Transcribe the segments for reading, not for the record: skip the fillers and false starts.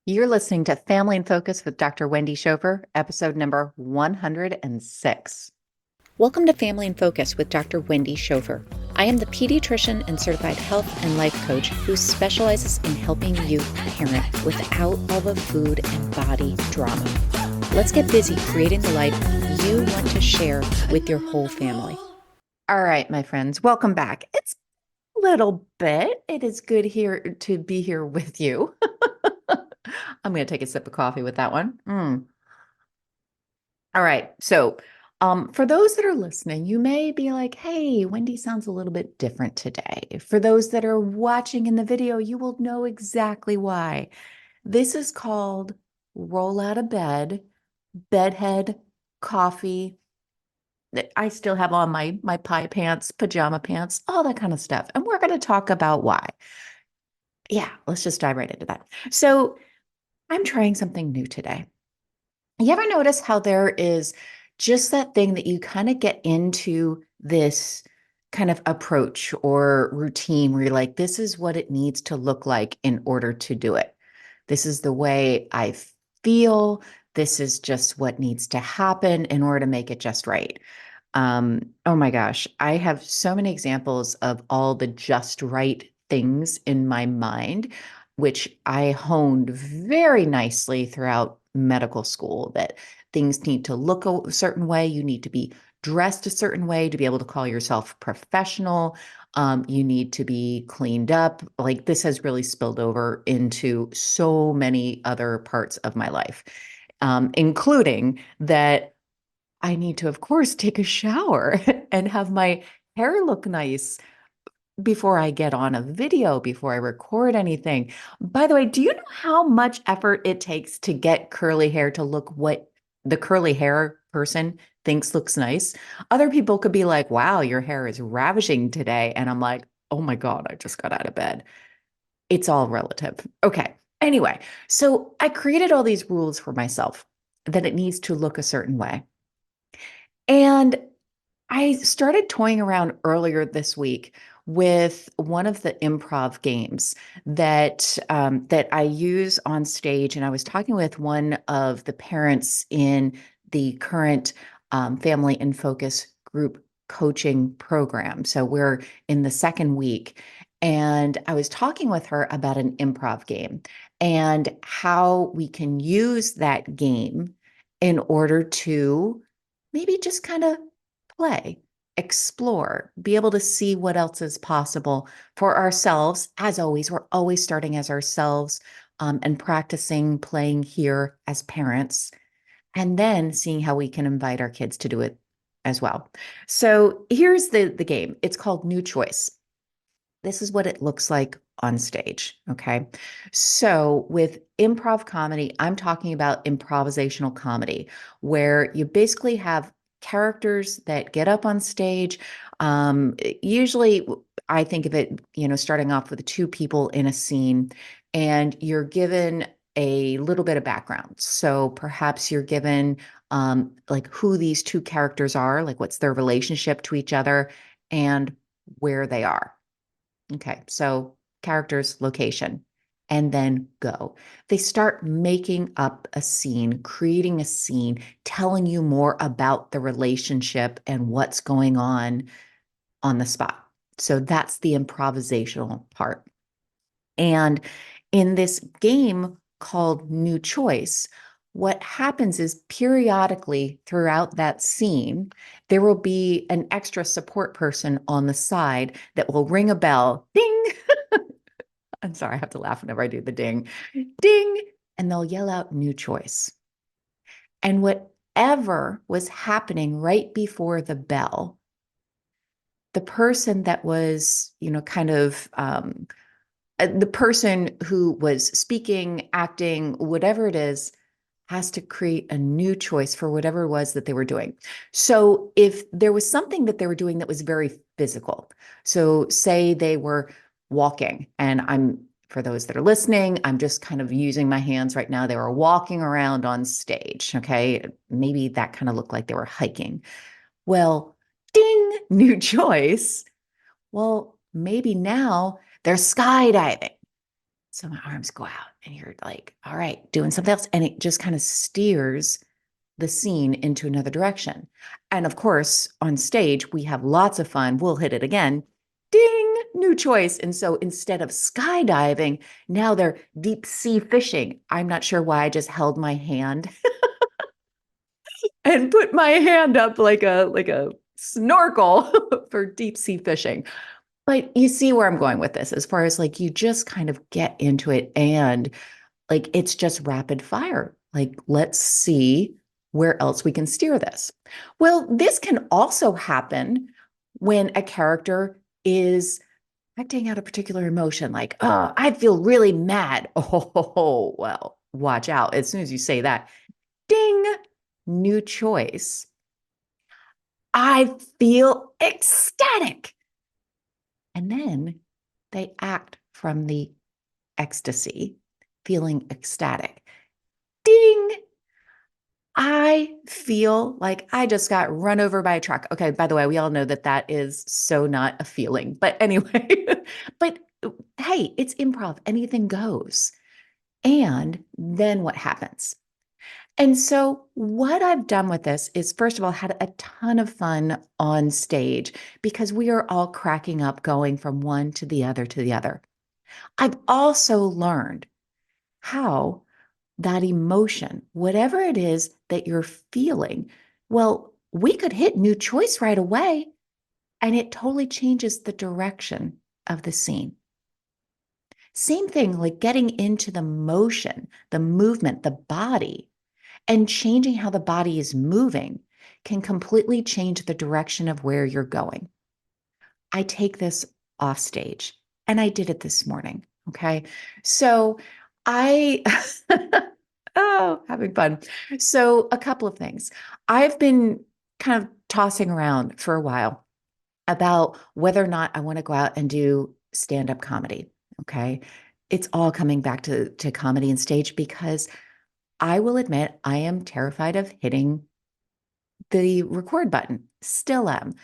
You're listening to Family in Focus with Dr. Wendy Schover, episode number 106. Welcome to Family in Focus with Dr. Wendy Schover. I am the pediatrician and certified health and life coach who specializes in helping you parent without all the food and body drama. Let's get busy creating the life you want to share with your whole family. All right, my friends, welcome back. It's a little bit. It is good here to be here with you. I'm going to take a sip of coffee with that one. All right. So, for those that are listening, you may be like, hey, Wendy sounds a little bit different today. For those that are watching in the video, you will know exactly why. This is called roll out of bed, bedhead, coffee. I still have on my pie pants, pajama pants, all that kind of stuff. And we're going to talk about why. Yeah, let's just dive right into that. So, I'm trying something new today. You ever notice how there is just that thing that you kind of get into this kind of approach or routine where you're like, this is what it needs to look like in order to do it. This is the way I feel. This is just what needs to happen in order to make it just right. Oh my gosh, I have so many examples of all the just right things in my mind, which I honed very nicely throughout medical school, that things need to look a certain way. You need to be dressed a certain way to be able to call yourself professional. You need to be cleaned up. Like this has really spilled over into so many other parts of my life, including that I need to, of course, take a shower and have my hair look nice before I get on a video, before I record anything. By the way, do you know how much effort it takes to get curly hair to look what the curly hair person thinks looks nice? Other people could be like, wow, your hair is ravishing today. And I'm like, oh my God, I just got out of bed. It's all relative. Okay. Anyway, so I created all these rules for myself that it needs to look a certain way. And I started toying around earlier this week with one of the improv games that I use on stage, and I was talking with one of the parents in the current Family in Focus group coaching program. So we're in the second week, and I was talking with her about an improv game and how we can use that game in order to maybe just kind of play, explore, be able to see what else is possible for ourselves. As always, we're always starting as ourselves and practicing playing here as parents, and then seeing how we can invite our kids to do it as well. So here's the game. It's called New Choice. This is what it looks like on stage. Okay. So with improv comedy, I'm talking about improvisational comedy, where you basically have characters that get up on stage. Usually, I think of it, starting off with two people in a scene, and you're given a little bit of background. So perhaps you're given like who these two characters are, like what's their relationship to each other, and where they are. Okay, so characters, location, and then go. They start making up a scene, creating a scene, telling you more about the relationship and what's going on the spot. So that's the improvisational part. And in this game called New Choice, what happens is periodically throughout that scene, there will be an extra support person on the side that will ring a bell, ding. I'm sorry, I have to laugh whenever I do the ding, ding, and they'll yell out new choice. And whatever was happening right before the bell, the person that was, kind of the person who was speaking, acting, whatever it is, has to create a new choice for whatever it was that they were doing. So if there was something that they were doing that was very physical, so say they were walking, and for those that are listening, I'm just kind of using my hands right now. They were walking around on stage. Okay. Maybe that kind of looked like they were hiking. Well, ding, new choice. Well, maybe now they're skydiving. So my arms go out and you're like, all right, doing something else. And it just kind of steers the scene into another direction. And of course, on stage, we have lots of fun. We'll hit it again. Ding, new choice. And so instead of skydiving, now they're deep sea fishing. I'm not sure why I just held my hand and put my hand up like a snorkel for deep sea fishing. But you see where I'm going with this, as far as like you just kind of get into it and like it's just rapid fire. Like, let's see where else we can steer this. Well, this can also happen when a character is acting out a particular emotion, like, oh, I feel really mad. Oh, well, watch out. As soon as you say that, ding, new choice. I feel ecstatic. And then they act from the ecstasy, feeling ecstatic. Ding! I feel like I just got run over by a truck. Okay, by the way, we all know that that is so not a feeling. But anyway, but hey, it's improv, anything goes. And then what happens? And so, what I've done with this is, first of all, had a ton of fun on stage because we are all cracking up, going from one to the other to the other. I've also learned how that emotion, whatever it is that you're feeling, well, we could hit new choice right away and it totally changes the direction of the scene. Same thing, like getting into the motion, the movement, the body, and changing how the body is moving can completely change the direction of where you're going. I take this off stage and I did it this morning. Okay. So I, oh, having fun. So a couple of things. I've been kind of tossing around for a while about whether or not I want to go out and do stand-up comedy. Okay. It's all coming back to comedy and stage because I will admit I am terrified of hitting the record button. Still am.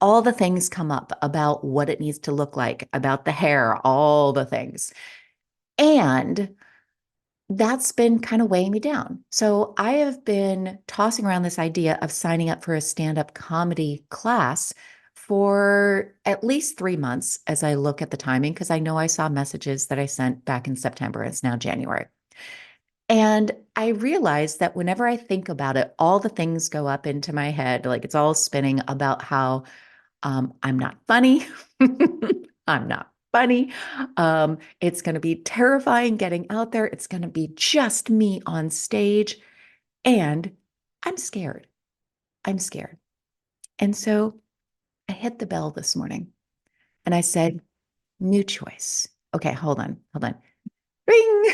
All the things come up about what it needs to look like, about the hair, all the things. And that's been kind of weighing me down. So I have been tossing around this idea of signing up for a stand-up comedy class for at least 3 months as I look at the timing, because I know I saw messages that I sent back in September. It's now January. And I realized that whenever I think about it, all the things go up into my head, like it's all spinning about how I'm not funny. I'm not funny. It's going to be terrifying getting out there. It's going to be just me on stage. And I'm scared. I'm scared. And so I hit the bell this morning and I said, new choice. Okay, hold on. Ring,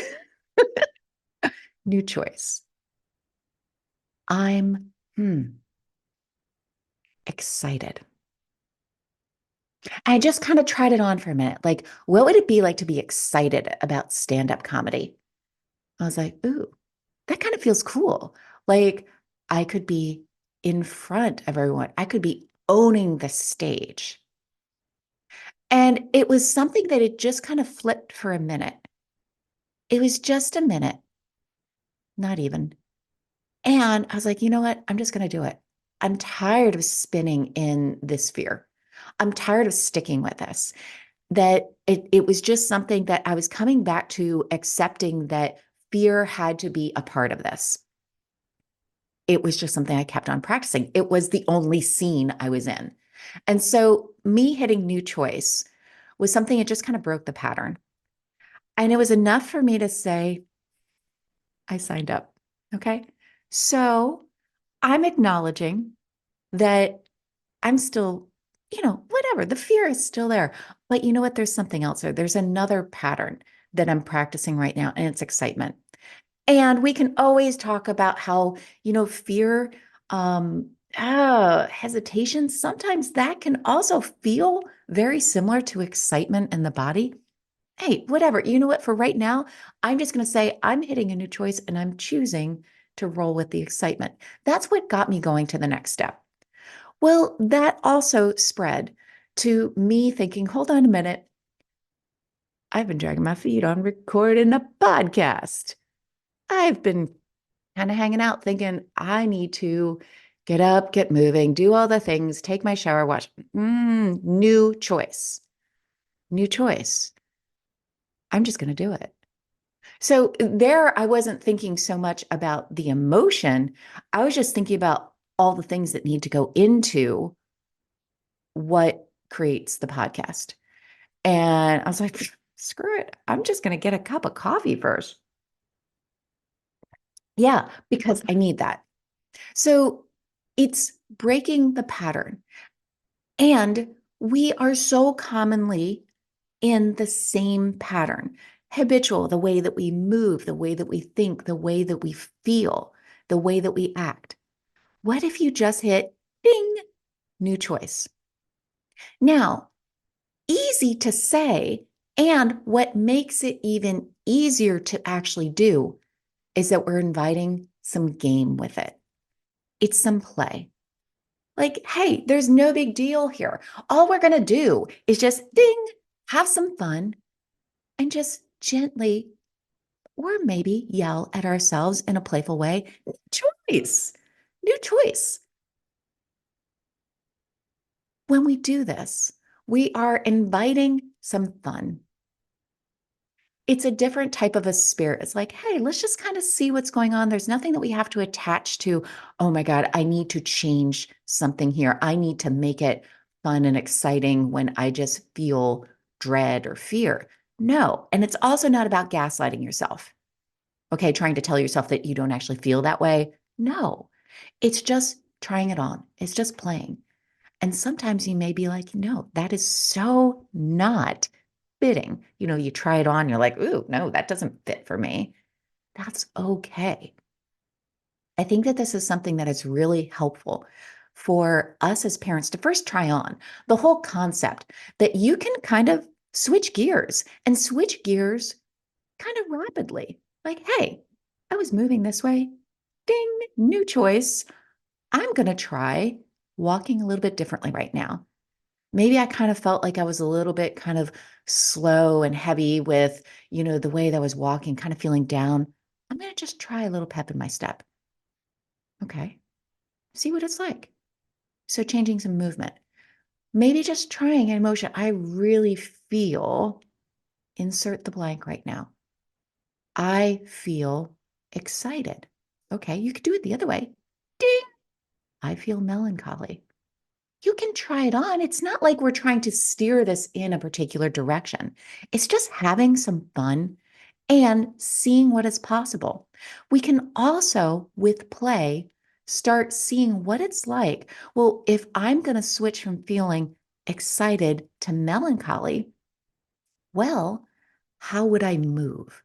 new choice. I'm excited. I just kind of tried it on for a minute. Like, what would it be like to be excited about stand-up comedy? I was like, ooh, that kind of feels cool. Like, I could be in front of everyone. I could be owning the stage. And it was something that it just kind of flipped for a minute. It was just a minute, not even. And I was like, you know what? I'm just going to do it. I'm tired of spinning in this fear. I'm tired of sticking with this. That it was just something that I was coming back to, accepting that fear had to be a part of this. It was just something I kept on practicing. It was the only scene I was in. And so me hitting new choice was something that just kind of broke the pattern. And it was enough for me to say, I signed up. Okay. So I'm acknowledging that I'm still, whatever, the fear is still there. But you know what? There's something else there. There's another pattern that I'm practicing right now, and it's excitement. And we can always talk about how, fear, hesitation, sometimes that can also feel very similar to excitement in the body. Hey, whatever. You know what? For right now, I'm just going to say I'm hitting a new choice and I'm choosing to roll with the excitement. That's what got me going to the next step. Well, that also spread to me thinking, hold on a minute. I've been dragging my feet on recording a podcast. I've been kind of hanging out thinking I need to get up, get moving, do all the things, take my shower, watch. New choice. New choice. I'm just going to do it. So there, I wasn't thinking so much about the emotion. I was just thinking about all the things that need to go into what creates the podcast. And I was like, screw it. I'm just going to get a cup of coffee first. Yeah, because I need that. So it's breaking the pattern. And we are so commonly in the same pattern, habitual, the way that we move, the way that we think, the way that we feel, the way that we act. What if you just hit ding, new choice? Now, easy to say, and what makes it even easier to actually do is that we're inviting some game with it. It's some play. Like, hey, there's no big deal here. All we're going to do is just ding, have some fun, and just gently, or maybe yell at ourselves in a playful way. New choice. New choice. When we do this, we are inviting some fun. It's a different type of a spirit. It's like, hey, let's just kind of see what's going on. There's nothing that we have to attach to. Oh my God, I need to change something here. I need to make it fun and exciting when I just feel dread or fear. No. And it's also not about gaslighting yourself. Okay. Trying to tell yourself that you don't actually feel that way. No. It's just trying it on. It's just playing. And sometimes you may be like, no, that is so not fitting. You try it on, you're like, ooh, no, that doesn't fit for me. That's okay. I think that this is something that is really helpful for us as parents to first try on the whole concept that you can kind of switch gears and switch gears kind of rapidly. Like, hey, I was moving this way. Ding, new choice. I'm going to try walking a little bit differently right now. Maybe I kind of felt like I was a little bit kind of slow and heavy with, the way that I was walking, kind of feeling down. I'm going to just try a little pep in my step. Okay. See what it's like. So changing some movement, maybe just trying an emotion. I really feel, insert the blank right now. I feel excited. Okay. You could do it the other way. Ding. I feel melancholy. You can try it on. It's not like we're trying to steer this in a particular direction. It's just having some fun and seeing what is possible. We can also, with play, start seeing what it's like. Well, if I'm going to switch from feeling excited to melancholy, well, how would I move?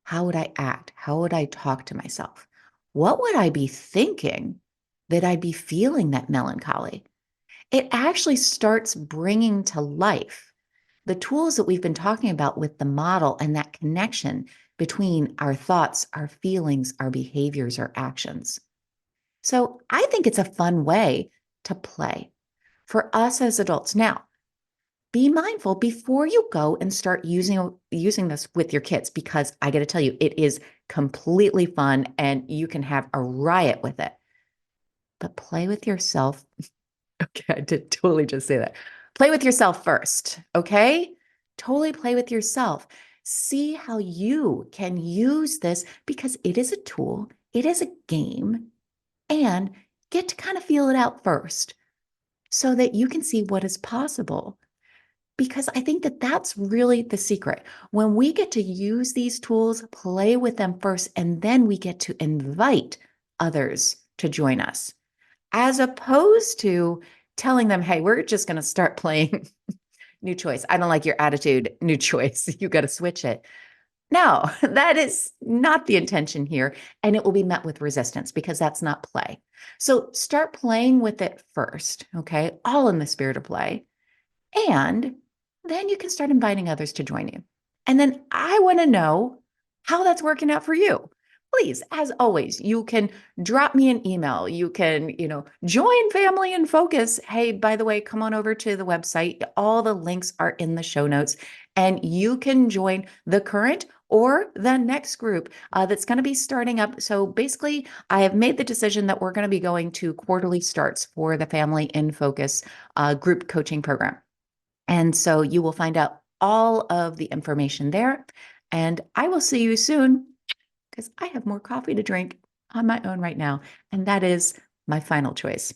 How would I act? How would I talk to myself? What would I be thinking that I'd be feeling that melancholy? It actually starts bringing to life the tools that we've been talking about with the model and that connection between our thoughts, our feelings, our behaviors, our actions. So I think it's a fun way to play for us as adults. Now, be mindful before you go and start using this with your kids, because I got to tell you, it is completely fun and you can have a riot with it. But play with yourself. Okay, I did totally just say that. Play with yourself first, okay? Totally play with yourself. See how you can use this, because it is a tool, it is a game, and get to kind of feel it out first so that you can see what is possible. Because I think that that's really the secret. When we get to use these tools, play with them first, and then we get to invite others to join us, as opposed to telling them, hey, we're just going to start playing new choice. I don't like your attitude, new choice. You got to switch it. No, that is not the intention here. And it will be met with resistance because that's not play. So start playing with it first, okay? All in the spirit of play. And then you can start inviting others to join you. And then I want to know how that's working out for you. please, as always, you can drop me an email. You can, join Family in Focus. Hey, by the way, come on over to the website. All the links are in the show notes, and you can join the current or the next group that's going to be starting up. So basically, I have made the decision that we're going to be going to quarterly starts for the Family in Focus group coaching program. And so you will find out all of the information there. And I will see you soon because I have more coffee to drink on my own right now. And that is my final choice.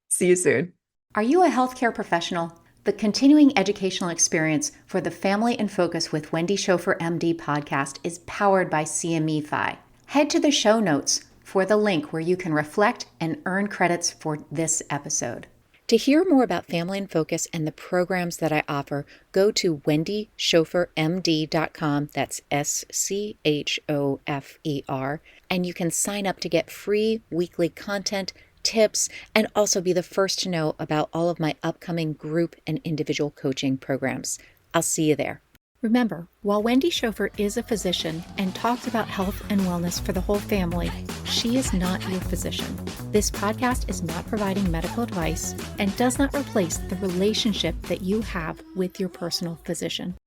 See you soon. Are you a healthcare professional? The continuing educational experience for the Family in Focus with Wendy Schofer MD podcast is powered by CME-FI. Head to the show notes for the link where you can reflect and earn credits for this episode. To hear more about Family in Focus and the programs that I offer, go to wendyschofermd.com. That's SCHOFER. And you can sign up to get free weekly content, tips, and also be the first to know about all of my upcoming group and individual coaching programs. I'll see you there. Remember, while Wendy Schofer is a physician and talks about health and wellness for the whole family, she is not your physician. This podcast is not providing medical advice and does not replace the relationship that you have with your personal physician.